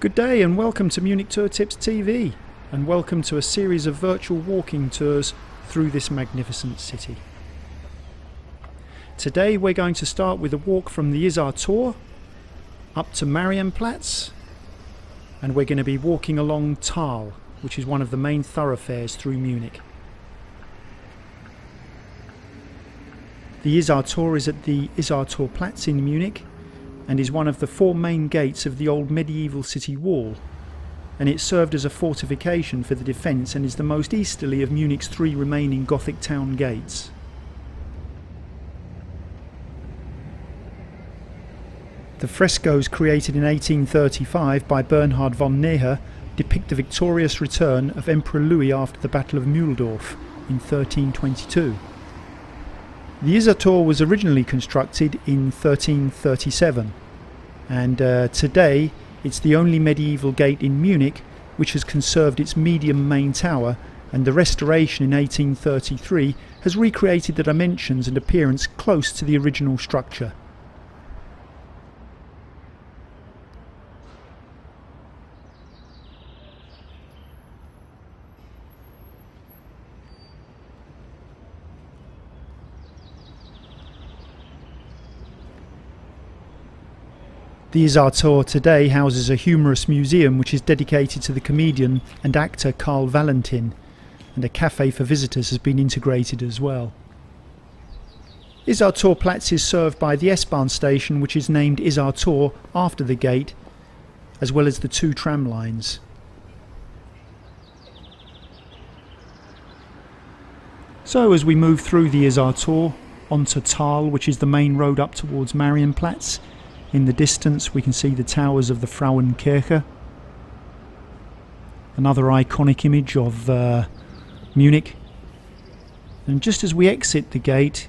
Good day and welcome to Munich Tour Tips TV, and welcome to a series of virtual walking tours through this magnificent city. Today we're going to start with a walk from the Isartor up to Marienplatz, and we're going to be walking along Thal, which is one of the main thoroughfares through Munich. The Isartor is at the Isartorplatz in Munich and is one of the four main gates of the old medieval city wall, and it served as a fortification for the defence and is the most easterly of Munich's three remaining Gothic town gates. The frescoes created in 1835 by Bernhard von Neher depict the victorious return of Emperor Louis after the Battle of Mühldorf in 1322. The Isartor was originally constructed in 1337, and today it's the only medieval gate in Munich which has conserved its medium main tower, and the restoration in 1833 has recreated the dimensions and appearance close to the original structure. The Isartor today houses a humorous museum which is dedicated to the comedian and actor Karl Valentin, and a cafe for visitors has been integrated as well. Isartorplatz is served by the S-Bahn station, which is named Isartor after the gate, as well as the two tram lines. So as we move through the Isartor onto Thal, which is the main road up towards Marienplatz, in the distance we can see the towers of the Frauenkirche, another iconic image of Munich. And just as we exit the gate,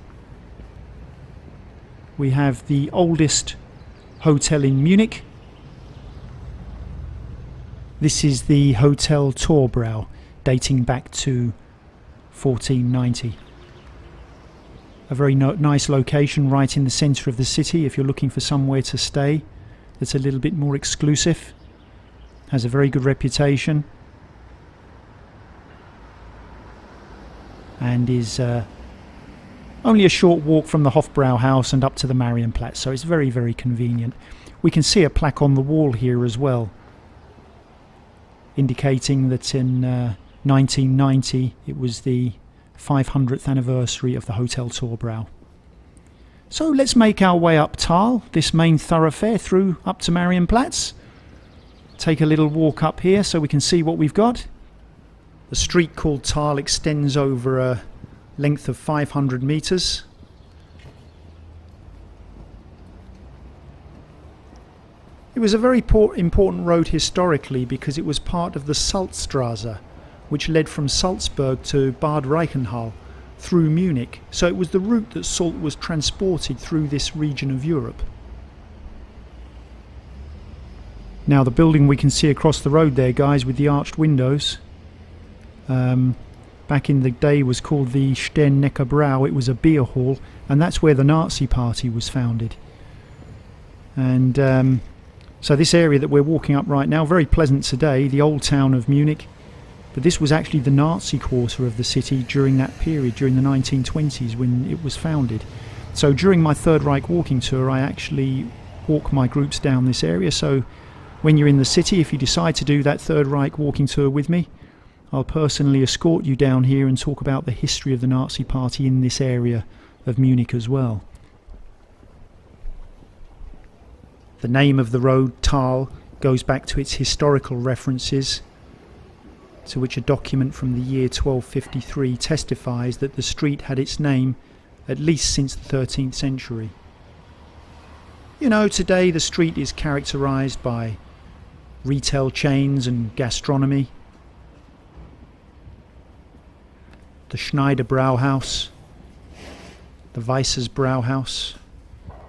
we have the oldest hotel in Munich. This is the Hotel Torbrau, dating back to 1490. A very nice location right in the centre of the city if you're looking for somewhere to stay that's a little bit more exclusive. Has a very good reputation and is only a short walk from the Hofbrauhaus and up to the Marienplatz, so it's very, very convenient. We can see a plaque on the wall here as well, indicating that in 1990 it was the 500th anniversary of the Hotel Torbrau. So let's make our way up Thal, this main thoroughfare, through up to Marienplatz. Take a little walk up here so we can see what we've got. The street called Thal extends over a length of 500 metres. It was a very important road historically because it was part of the Salzstraße, which led from Salzburg to Bad Reichenhall through Munich. So it was the route that salt was transported through this region of Europe. Now the building we can see across the road there, guys, with the arched windows, back in the day was called the Sternnecker Brau. It was a beer hall, and that's where the Nazi Party was founded. And so this area that we're walking up right now, very pleasant today, the old town of Munich. But this was actually the Nazi quarter of the city during that period, during the 1920s when it was founded. So during my Third Reich walking tour, I actually walk my groups down this area. So when you're in the city, if you decide to do that Third Reich walking tour with me, I'll personally escort you down here and talk about the history of the Nazi Party in this area of Munich as well. The name of the road, Thal, goes back to its historical references, to which a document from the year 1253 testifies that the street had its name at least since the 13th century. You know, today the street is characterised by retail chains and gastronomy. The Schneider Brauhaus, the Weissers Brauhaus,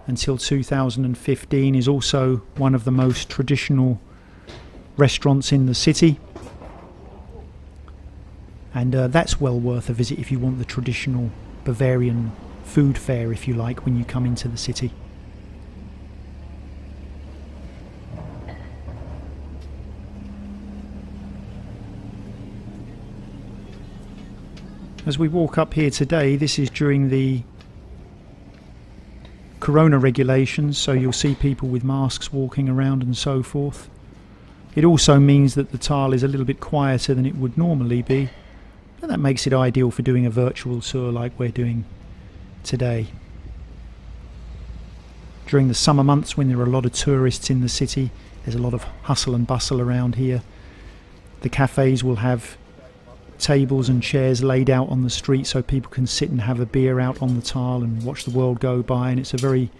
until 2015 is also one of the most traditional restaurants in the city. And that's well worth a visit if you want the traditional Bavarian food fare, if you like, when you come into the city. As we walk up here today, this is during the corona regulations, so you'll see people with masks walking around and so forth. It also means that the tile is a little bit quieter than it would normally be, and that makes it ideal for doing a virtual tour like we're doing today. During the summer months, when there are a lot of tourists in the city, there's a lot of hustle and bustle around here. The cafes will have tables and chairs laid out on the street so people can sit and have a beer out on the tile and watch the world go by, and it's a very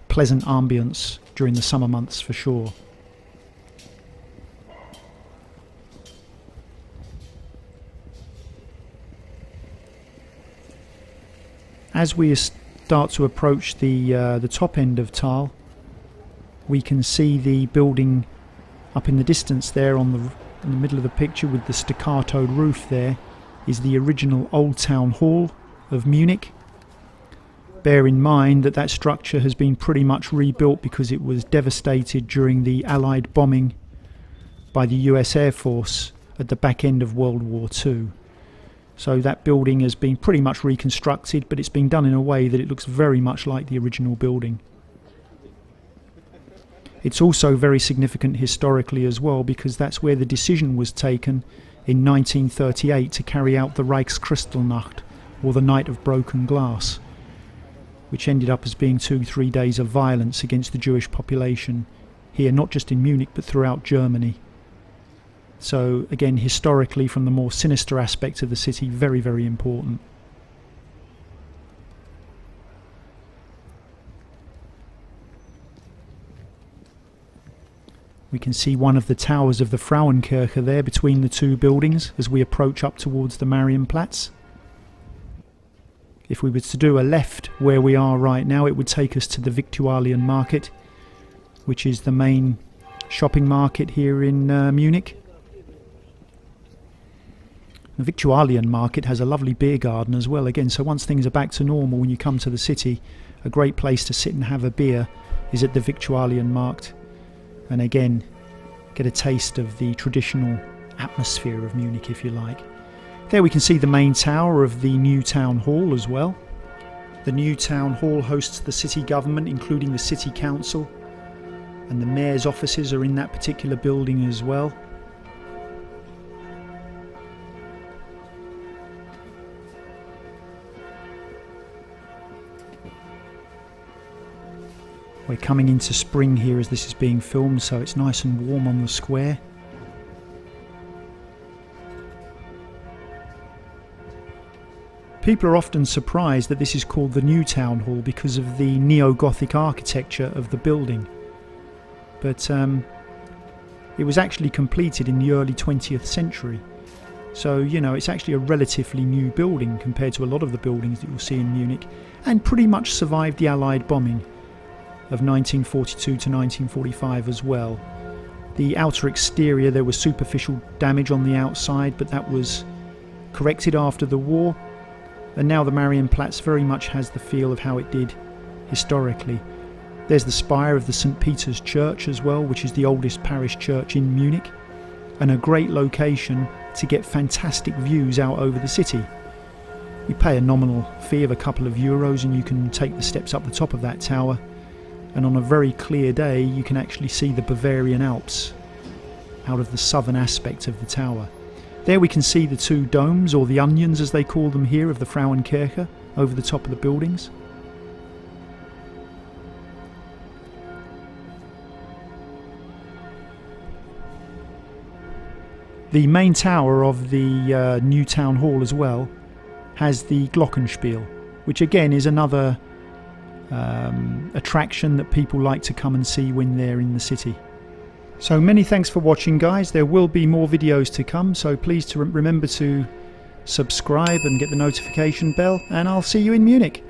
pleasant ambience during the summer months for sure. As we start to approach the top end of Thal, we can see the building up in the distance there in the middle of the picture with the stuccatoed roof. There is the original Old Town Hall of Munich. Bear in mind that that structure has been pretty much rebuilt because it was devastated during the Allied bombing by the US Air Force at the back end of World War II. So that building has been pretty much reconstructed, but it's been done in a way that it looks very much like the original building. It's also very significant historically as well, because that's where the decision was taken in 1938 to carry out the Reichskristallnacht, or the Night of Broken Glass, which ended up as being 2-3 days of violence against the Jewish population here, not just in Munich but throughout Germany. So again, historically, from the more sinister aspects of the city, very, very important. We can see one of the towers of the Frauenkirche there between the two buildings as we approach up towards the Marienplatz. If we were to do a left where we are right now, it would take us to the Victorian Market, which is the main shopping market here in Munich. The Victorian Market has a lovely beer garden as well again, so once things are back to normal when you come to the city, a great place to sit and have a beer is at the Victorian Market, and again get a taste of the traditional atmosphere of Munich, if you like. There we can see the main tower of the new town hall as well. The new town hall hosts the city government, including the city council, and the mayor's offices are in that particular building as well. We're coming into spring here as this is being filmed, so it's nice and warm on the square. People are often surprised that this is called the New Town Hall because of the neo-Gothic architecture of the building. But it was actually completed in the early 20th century. So, you know, it's actually a relatively new building compared to a lot of the buildings that you'll see in Munich, and pretty much survived the Allied bombing of 1942 to 1945 as well. The outer exterior, there was superficial damage on the outside, but that was corrected after the war, and now the Marienplatz very much has the feel of how it did historically. There's the spire of the St. Peter's Church as well, which is the oldest parish church in Munich, and a great location to get fantastic views out over the city. You pay a nominal fee of a couple of euros and you can take the steps up the top of that tower, and on a very clear day you can actually see the Bavarian Alps out of the southern aspect of the tower. There we can see the two domes, or the onions as they call them here, of the Frauenkirche over the top of the buildings. The main tower of the new town hall as well has the Glockenspiel, which again is another attraction that people like to come and see when they're in the city. So many thanks for watching, guys. There will be more videos to come, so please remember to subscribe and get the notification bell, and I'll see you in Munich.